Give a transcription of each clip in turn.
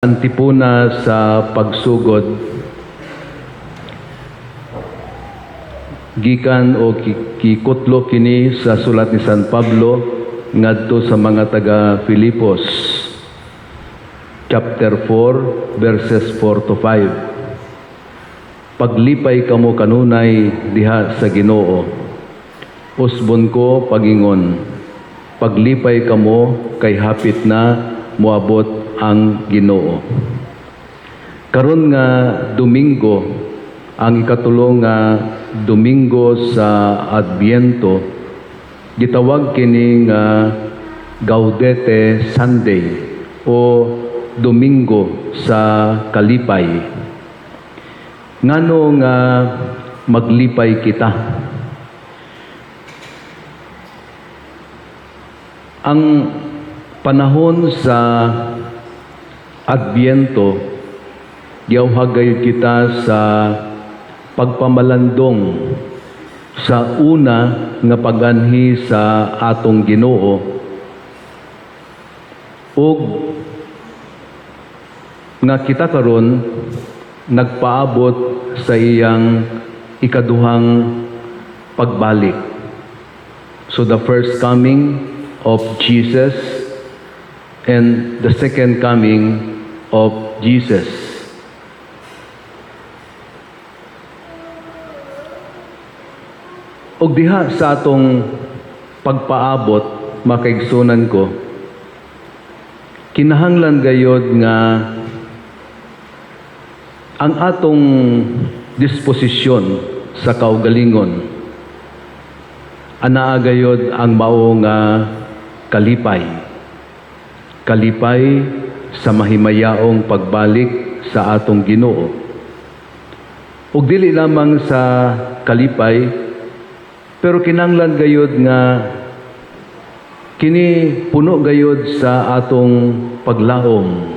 Antipuna sa pagsugod gikan o kikutlo kini sa sulat ni San Pablo ngadto sa mga taga Filipos chapter 4 verses 4 to 5. Paglipay kamo kanunay diha sa Ginoo, usbon ko pagingon, paglipay kamo kay hapit na moabot ang Ginoo. Karon nga Domingo, ang ikatulong nga Domingo sa Adbiento, gitawag kini nga Gaudete Sunday o Domingo sa kalipay. Ngano nga maglipay kita? Ang panahon sa Adbiento, giyawhagay kita sa pagpamalandong sa una nga paganhi sa atong Ginoo ug nga kita karon nagpaabot sa iyang ikaduhang pagbalik. So the first coming of Jesus and the second coming of Jesus. Og diha sa atong pagpaabot, makaigsunan ko, kinahanglan gayod nga ang atong disposisyon sa kaugalingon, anaa gayod ang mao nga kalipay. Kalipay sa mahimayaong pagbalik sa atong Ginoo. Ug dili lamang sa kalipay, pero kinahanglan gayud nga kini puno gayud sa atong paglaom.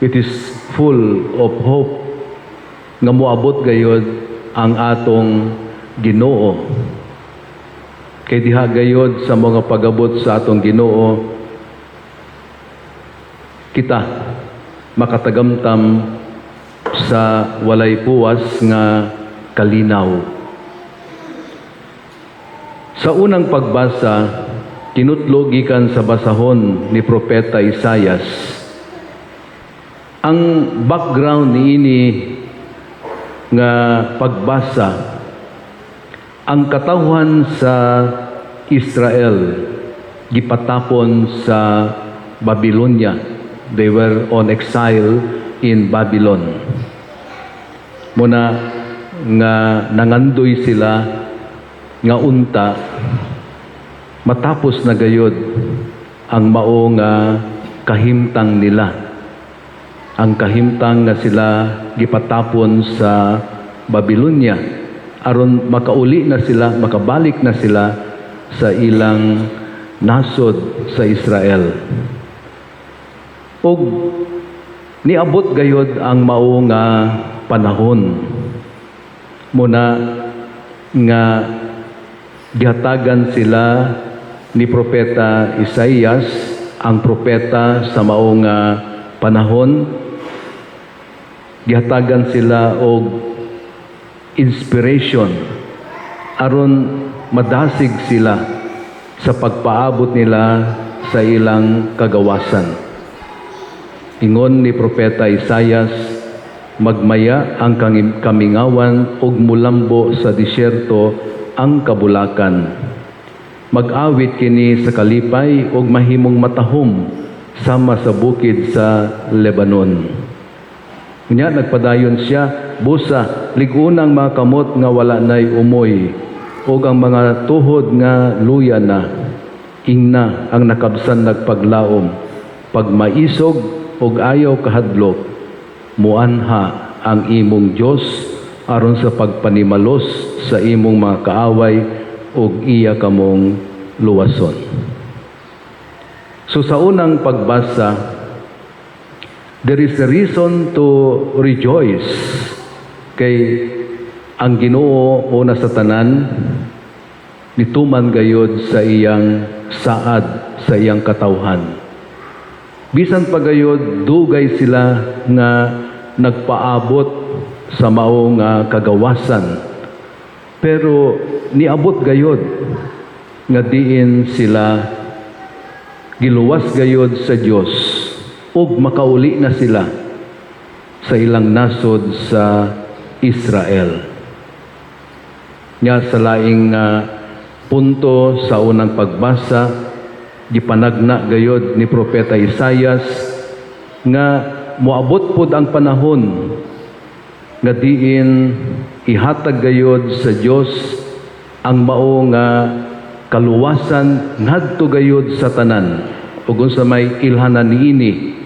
It is full of hope nga moabot gayud ang atong Ginoo. Kay diha gayud sa mga pagabot sa atong Ginoo, kita makatagamtam sa walay puwas nga kalinaw. Sa unang pagbasa, kinutlo gikan sa basahon ni Propeta Isaias. Ang background niini nga pagbasa, ang katawhan sa Israel gipatapon sa Babylonia. They were on exile in Babylon. Muna nga nangandoy sila nga unta, matapos na gayod ang mao nga kahimtang nila. Ang kahimtang nga sila gipatapon sa Babylonia aron makauli na sila, makabalik na sila sa ilang nasod sa Israel. Og niabot gayod ang mao nga panahon muna nga gihatagan sila ni Propeta Isaias, ang propeta sa mao nga panahon. Gihatagan sila og inspiration aron madasig sila sa pagpaabot nila sa ilang kagawasan. Ingon ni Propeta Isaias, magmaya ang kamingawan ug mulambo sa disyerto ang kabulakan. Mag-awit kini sa kalipay ug mahimong matahom sama sa bukid sa Lebanon. Unya nagpadayon siya, busa ligunang mga kamot nga wala nay umoy ug ang mga tuhod nga luya na, ingna ang nakabsan nagpaglaom. Pag maisog ug ayaw kahadlok, muanha ang imong Dios aron sa pagpanimalos sa imong mga kaaway ug iya kamong luwason. So sa unang pagbasa, there is a reason to rejoice kay ang Ginoo una sa tanan nituman gayod sa iyang saad sa iyang katawhan. Bisan pagayod dugay sila nga nagpaabot sa mao nga kagawasan. Pero niabot gayod nga diin sila giluwas gayod sa Dios ug makauli na sila sa ilang nasod sa Israel. Nya sa laing punto sa unang pagbasa, gipanagna gayod ni Propeta Isaias nga moabot pod ang panahon nga diin ihatag gayod sa Dios ang mao nga kaluwasan ngadto gayod sa tanan. Ug unsa may ilhanan niini,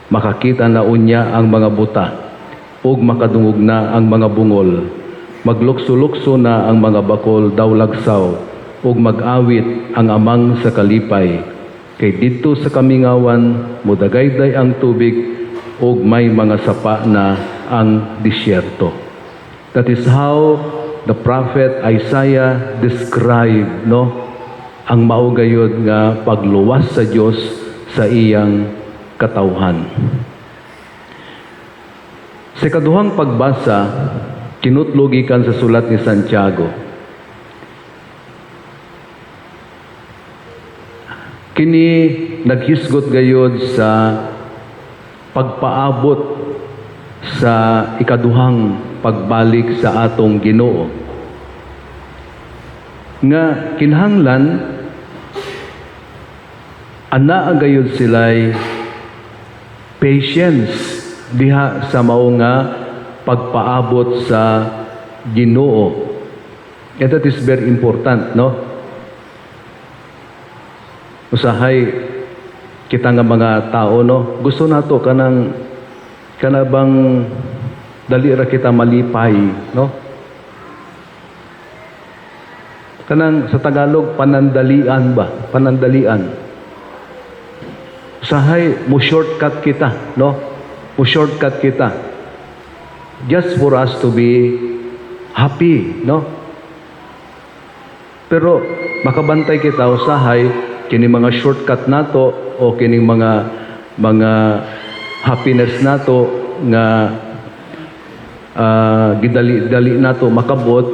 makakita na unya ang mga buta ug makadungog na ang mga bungol. Maglukso-lukso na ang mga bakol daw lagsaw ug mag-awit ang amang sa kalipay. Kay didto sa kamingawan mudagayday ang tubig ug may mga sapa na ang disyerto. That is how the prophet Isaiah described ang mao gayud nga pagluwas sa Dios sa iyang katawhan. Sa kaduhang pagbasa, kinutlogikan sa sulat ni Santiago. Kini naghisgot gayod sa pagpaabot sa ikaduhang pagbalik sa atong Ginoo. Nga kinahanglan anaa gayod sila'y patience diha sa mao nga pagpaabot sa Ginoo. And that is very important, Usahay kita nga mga tao, gusto nato kanang bang dali ra kita malipay, Kanang sa Tagalog panandalian ba? Panandalian. Usahay mo shortcut kita, Mo shortcut kita. Just for us to be happy, Pero makabantay kita usahay kini mga shortcut nato o kini mga happiness nato nga gidali-dali nato makabot,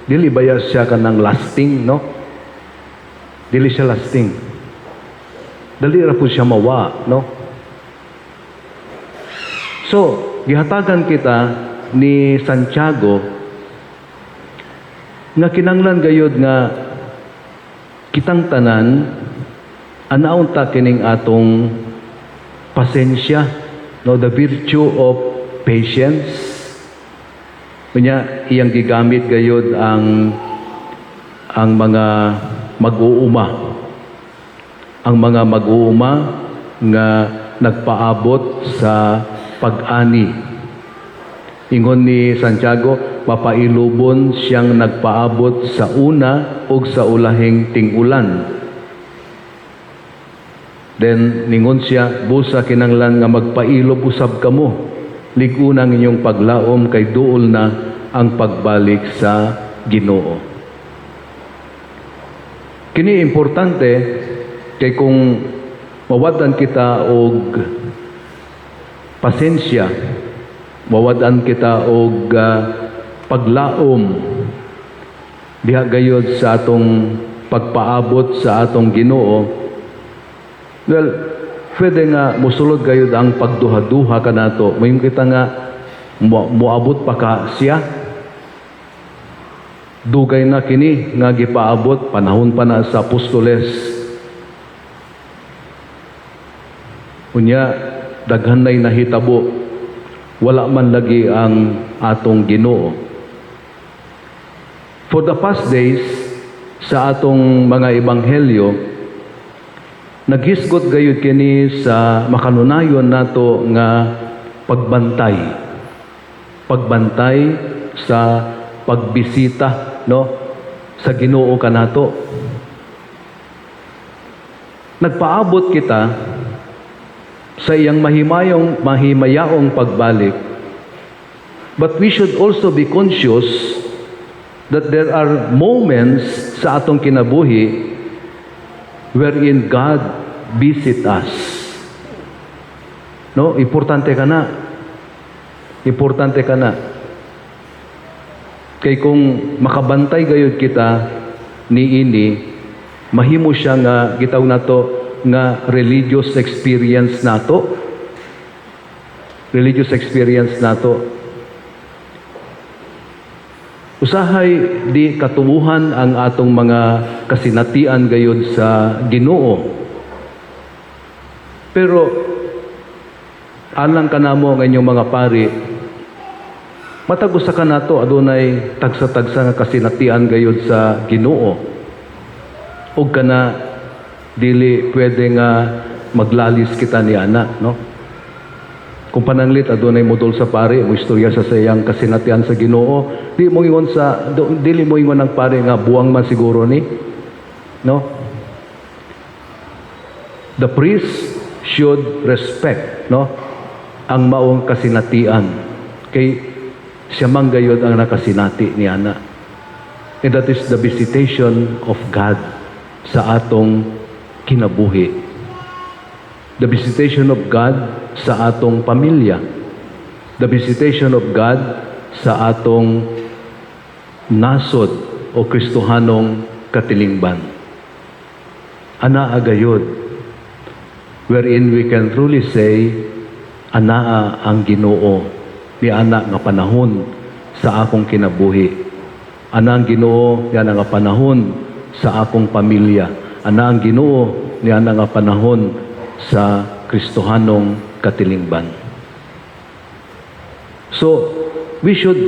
dili baya siya kanang lasting, Dili siya lasting. Dali ra po siya mawa, So, gihatagan kita ni Santiago nga kinanglan gayud nga kitang tanan anaon ta kining atong pasensya, the virtue of patience. Kunya iyang gigamit gayud ang mga mag-uuma. Ang mga mag-uuma nga nagpaabot sa pag-ani. Ingon ni Santiago, mapailubon siyang nagpaabot sa una ug sa ulahing ting-ulan. Then ningon siya, busa kinanglan nga magpailob usab kamo. Ligunang inyong paglaom kay duol na ang pagbalik sa Ginoo. Kini importante kay kung mawadan kita og pasensya, mawadan kita og paglaom diha gayud sa atong pagpaabot sa atong Ginoo. Well, pwede nga musulod gayud ang pagduha-duha kanato. Mayroon kita nga moabot pa ka siya. Dugay na kini nga gipaabot panahon pa na sa apostoles. Unya daghan nay nahitabo, wala man lagi ang atong Ginoo. For the past days, sa atong mga ebanghelyo, naghisgot gayud kini sa makanunayon nato nga pagbantay. Pagbantay sa pagbisita, sa Ginoo kanato. Nagpaabot kita sa iyang mahimayaong pagbalik. But we should also be conscious that there are moments sa atong kinabuhi wherein God visit us. No? Importante ka na. Importante ka na. Kay kung makabantay gayud kita niini, mahimo siya nga gitaw nato nga religious experience nato. Religious experience nato. Usahay di katubuhan ang atong mga kasinatian gayud sa Ginoo. Pero alang kanamo nga inyong mga pari, matag usa ka nato adunay tagsa-tagsa nga kasinatian gayud sa Ginoo. Og kana dili pwede nga maglalis kita ni ana, no? Kung pananglit adunay modul sa pari, mo istorya sa sayang kasinatian sa Ginoo, dili mo ingon ang pari nga buwang man siguro ni, no? The priest should respect, no, ang maong kasinatian. Kay siya man gayud ang nakasinati ni ana. And that is the visitation of God sa atong kinabuhi. The visitation of God sa atong pamilya. The visitation of God sa atong nasod o Kristohanong katilingban. Anaa gayud, wherein we can truly say, anaa ang Ginoo ni ana nga panahon sa akong kinabuhi. Ana ang Ginoo ni ana nga panahon sa akong pamilya. Ana ang Ginoo ni ana nga panahon sa Kristohanong katilingban. So, we should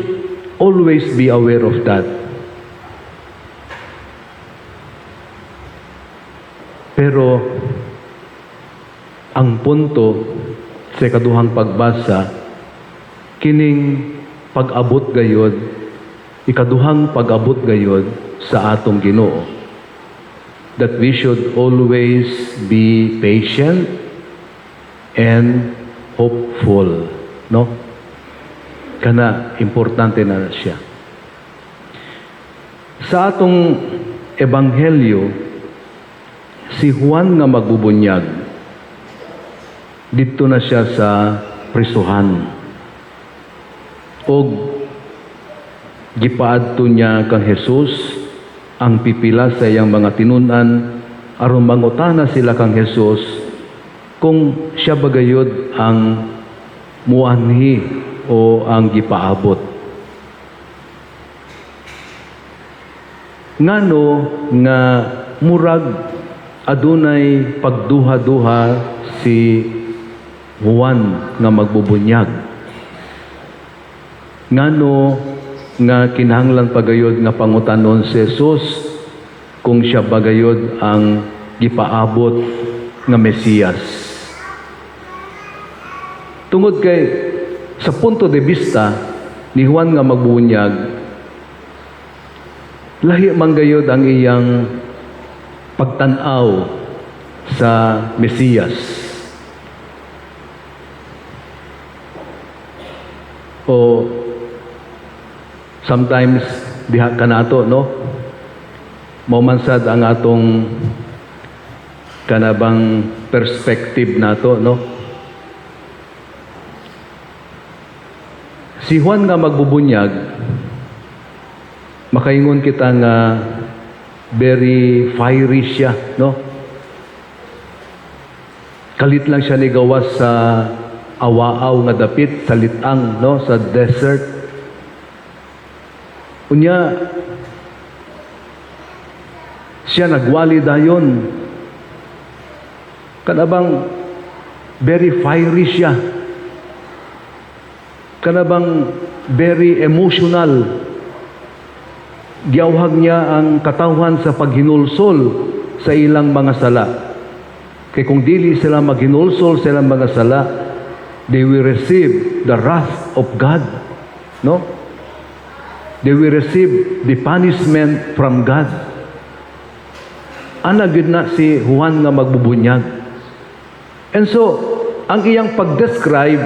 always be aware of that. Pero, ang punto sa ikaduhang pagbasa, kining pag-abot gayod, ikaduhang pag-abot gayod sa atong Ginoo. That we should always be patient and hopeful, no? Kana importante na siya. Sa atong ebanghelyo, si Juan nga magbubunyag, dito na siya sa prisuhan. Og gipaadto niya kang Jesus ang pipila sa iyang mga tinunan aron mangutana sila kang Jesus kung siya bagayod ang muanhi o ang gipaabot. Ngano nga murag adunay pagduha-duha si Juan nga magbubunyag. Ngano nga kinahanglan pagayod nga pangutanon si Jesus kung siya bagayod ang gipaabot nga Mesiyas. Tungod kay sa punto de vista ni Juan nga magbubunyag, lahi man gayod ang iyang pagtan-aw sa Mesiyas. O sometimes diha ka nato, no? Maumansad ang atong kanabang perspective nato, no? Si Juan nga magbubunyag, makaingon kita nga very fiery siya, no? Kalit lang siya ni gawas sa awaaw nga dapit sa litang, no, sa desert. Unya, siya nagwali dayon. Kanabang very fiery siya. Kanabang very emotional. Giawhag niya ang katawhan sa paghinulsol sa ilang mga sala. Kaya kung dili sila maghinulsol sa ilang mga sala, they will receive the wrath of God. No? They will receive the punishment from God. Ana gid na si Juan nga magbubunyag. And so, ang iyang pag-describe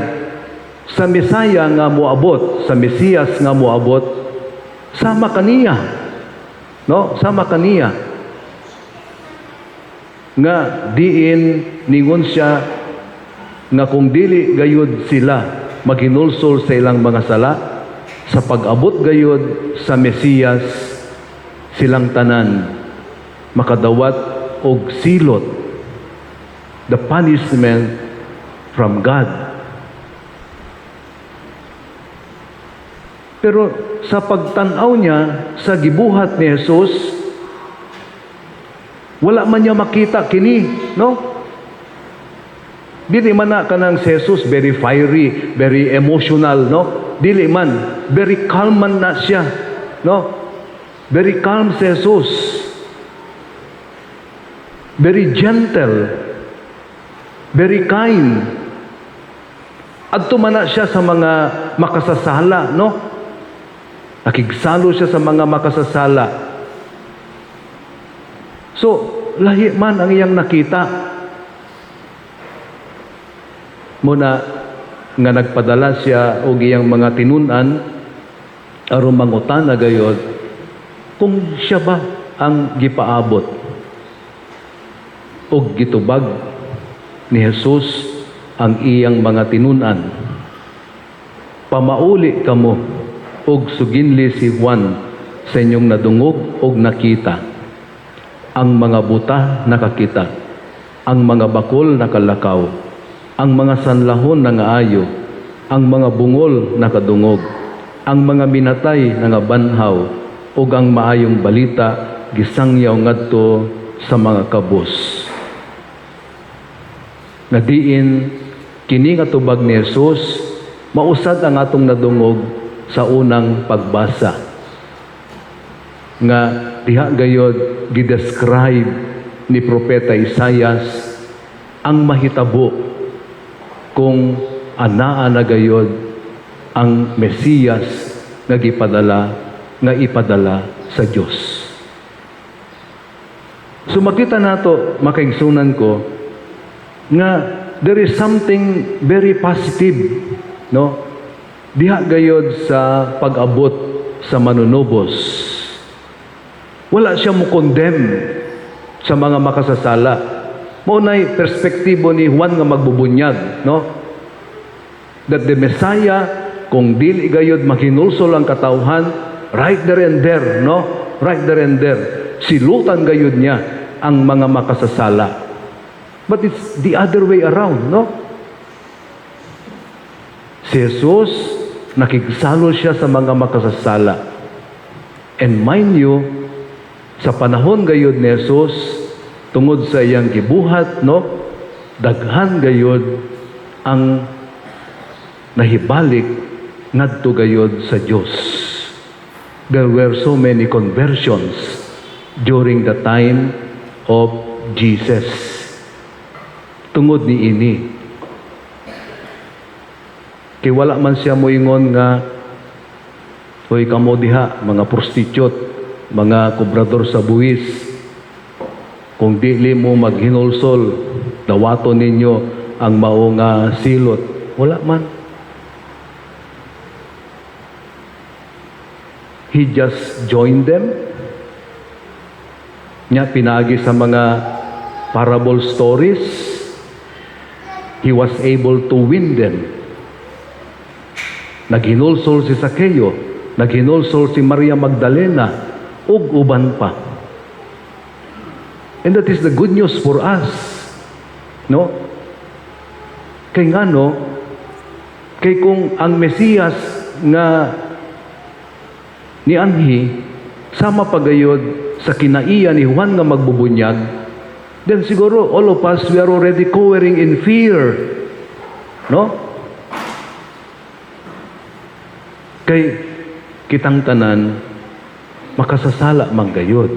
sa Mesaya nga moabot, sa Mesiyas nga moabot, sama kaniya. No? Sama kaniya. Nga diin ningon siya nga kung dili gayud sila maghinulsol sa ilang mga sala, sa pag-abot gayud sa Mesiyas, silang tanan makadawat og silot, the punishment from God. Pero sa pagtanaw niya sa gibuhat ni Jesus, wala man niya makita kini, no? Dili man na kanang si Jesus very fiery, very emotional, no? Dili man, very calm man na siya, no? Very calm si Jesus. Very gentle. Very kind. Adto man na siya sa mga makasasala, no? Nakigsalo siya sa mga makasasala. So, lahi man ang iyang nakita. Muna nga nagpadala siya og iyang mga tinunan aron mangutana gayod kung siya ba ang gipaabot og gitubag ni Jesus ang iyang mga tinunan. Pamauli kamo og suginli si Juan sa inyong nadungog og nakita. Ang mga buta nakakita, ang mga bakol nakalakaw, ang mga sanlahon nangaayo, ang mga bungol nakadungog, ang mga minatay nangabanhaw, ug ang maayong balita gisangyaw ngadto sa mga kabus. Nadiin kini nga tubag ni Jesus mausad ang atong nadungog sa unang pagbasa. Nga diha gayod gidescribe ni Propeta Isaias ang mahitabo kung anaa na gayod ang Mesiyas nga ipadala sa Dios. So makita nato, makaigsunan ko, nga there is something very positive, no? Diha gayod sa pag-abot sa manunubos. Wala siya mo condemn sa mga makasasala. Maunay perspektibo ni Juan nga magbubunyag, no? That the Messiah, kung dili gayod maghinulsol ang katawhan, right there and there, no? Right there and there. Silutan gayod niya ang mga makasasala. But it's the other way around, no? Si Jesus, nakigsalo siya sa mga makasasala. And mind you, sa panahon gayod ni Jesus, tungod sa iyang gibuhat, no? Daghan gayod ang nahibalik ngadto gayod sa Dios. There were so many conversions during the time of Jesus. Tungod ni ini. Kay wala man siya moingon nga, hoy kamo diha, mga prostitute, mga kobrador sa buwis, kung dili mo maghinulsol, dawaton ninyo ang mao nga silot. Wala man. He just joined them. Nya pinagi sa mga parable stories. He was able to win them. Naghinulsol si Zaccheo, naghinulsol si Maria Magdalena, ug uban pa. And that is the good news for us. No? Kay ngano, kay kung ang Mesiyas nga ni anhi sama pagayod sa kinaiya ni Juan nga magbubunyag, then siguro all of us, we are already cowering in fear. No? Kay kitang tanan, makasasala man gayod.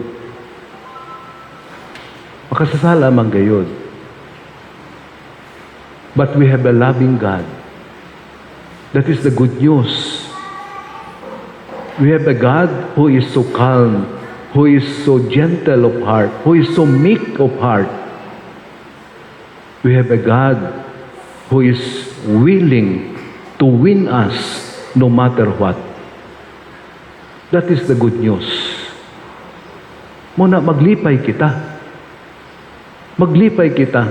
Makasasala man gayod. But we have a loving God. That is the good news. We have a God who is so calm, who is so gentle of heart, who is so meek of heart. We have a God who is willing to win us no matter what. That is the good news. Muna maglipay kita. Maglipay kita.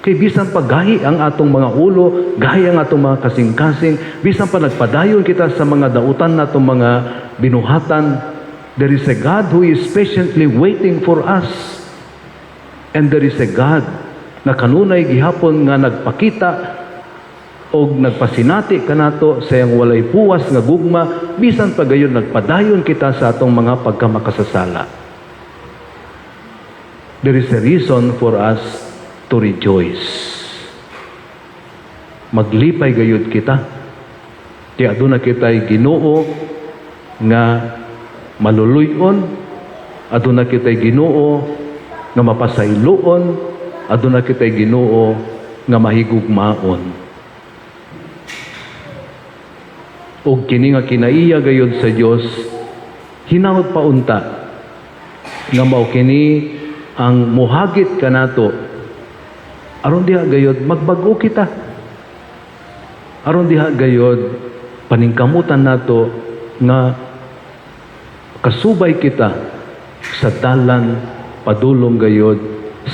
Kay bisan pa gahi ang atong mga ulo, gahi ang atong mga kasing-kasing, bisan pa nagpadayon kita sa mga dautan natong mga binuhatan, there is a God who is patiently waiting for us. And there is a God na kanunay gihapon nga nagpakita o nagpasinati kanato sa iyang walay puwas nga gugma, bisan pa gayon nagpadayon kita sa atong mga pagkamakasasala. There is a reason for us to rejoice. Maglipay gayud kita. Di aduna kita'y Ginoo nga maluluyon, aduna kita'y Ginoo nga mapasayloon, aduna kita'y Ginoo nga mahigugmaon. O kini nga kinaiya gayud sa Dios, hinawad paunta nga mao kini ang muhagit kanato. Aron diha gayod magbag-o kita. Aron diha gayod paningkamutan nato nga kasubay kita sa dalan padulong gayod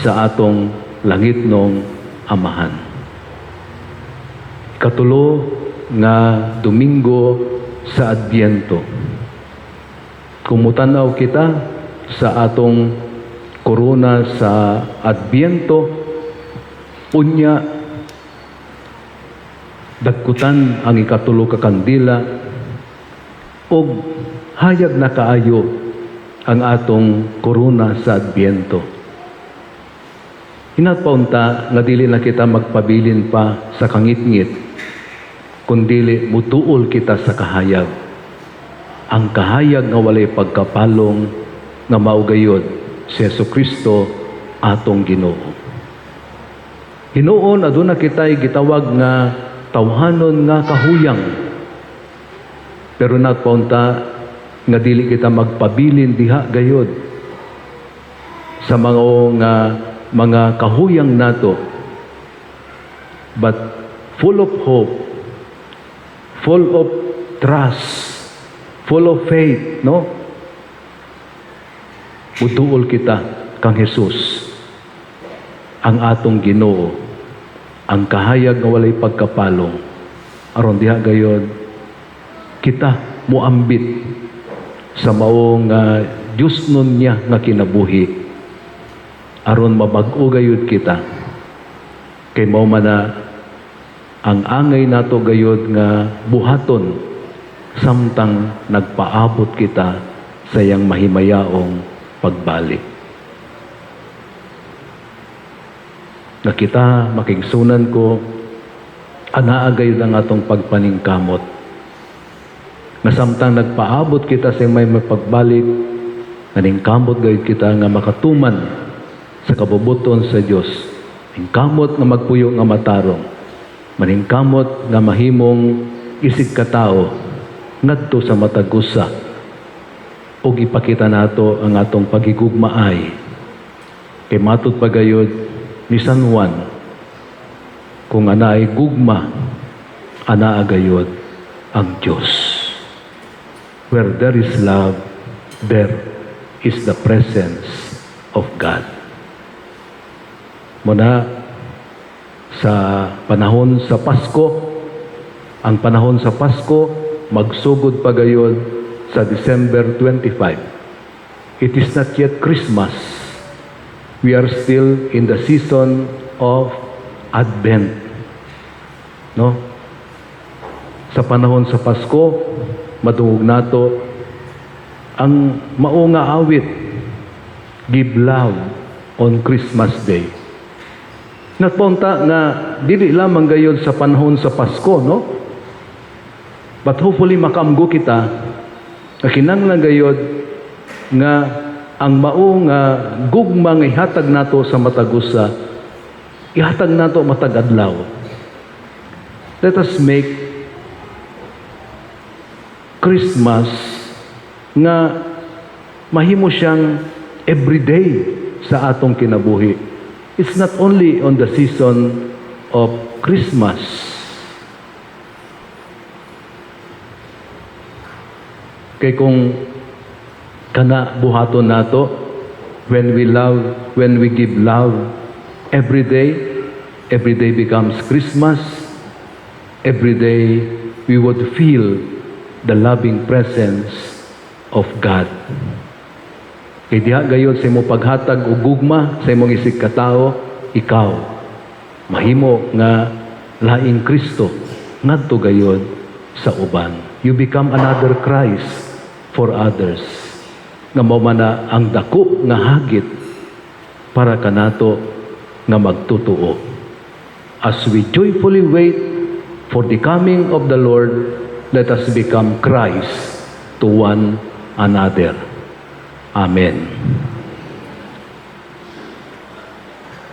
sa atong langitnong Amahan. Katulo nga Domingo sa Adbyento. Kumutanaw kita sa atong korona sa Adbyento, unya dagkutan ang ikatulo ka kandila ug hayag na kaayo ang atong korona sa Adbyento. Hinatpaunta nga dili na kita magpabilin pa sa kangitngit, kundili mutuol kita sa kahayag. Ang kahayag nga walay pagkapalong nga maugayod si Jesucristo atong Ginoo. Hinuon aduna kita'y gitawag nga tawhanon nga kahuyang. Pero nagpaunta nga dili kita magpabilin diha gayod sa mga kahuyang nato, but full of hope, full of trust, full of faith, no? Mutuol kita kang Jesus, ang atong Ginoo, ang kahayag nga walay pagkapalong. Aron diha gayod kita muambit sa maong Diyos nun niya nga kinabuhi, aron mabag-o gayod kita. Kay mao man na ang angay nato gayod nga buhaton samtang nagpaabot kita sa iyang mahimayaong pagbalik. Na kita makigsunan ko, anaa gayud ang atong pagpaningkamot. Nga samtang nagpaabot kita sa may pagbalik, naningkamot gayud kita nga makatuman sa kabubuton sa Dios. Maningkamot nga magpuyo nga matarong. Maningkamot nga mahimong isig katao ngadto sa matagusa. O ipakita nato ang atong pagigugmaay. Kay matud pagayod ni San Juan, kung anaay gugma, anaa gayod ang Diyos. Where there is love, there is the presence of God. Muna sa panahon sa Pasko, ang panahon sa Pasko, magsugod pa gayod sa December 25. It is not yet Christmas. We are still in the season of Advent. No? Sa panahon sa Pasko, matungog nato ang maunga awit, Give Love on Christmas Day. Nagpunta nga dili lamang gayud sa panahon sa Pasko, no? But hopefully makamgo kita na kinahanglan gayod nga ang maong gugma nga ihatag nato sa matagusa, ihatag nato matag adlaw. Let us make Christmas nga mahimo siyang everyday sa atong kinabuhi. It's not only on the season of Christmas. Kay kung kana buhaton nato, when we give love every day, every day becomes Christmas, every day we would feel the loving presence of God. Kay diha gayon sa imong paghatag og gugma sa imong isig katao, ikaw mahimo nga laing Kristo ngadto gayon sa uban. You become another Christ for others. Nga mao man na ang dako nga hagit para kanato nga magtutuo. As we joyfully wait for the coming of the Lord, let us become Christ to one another. Amen.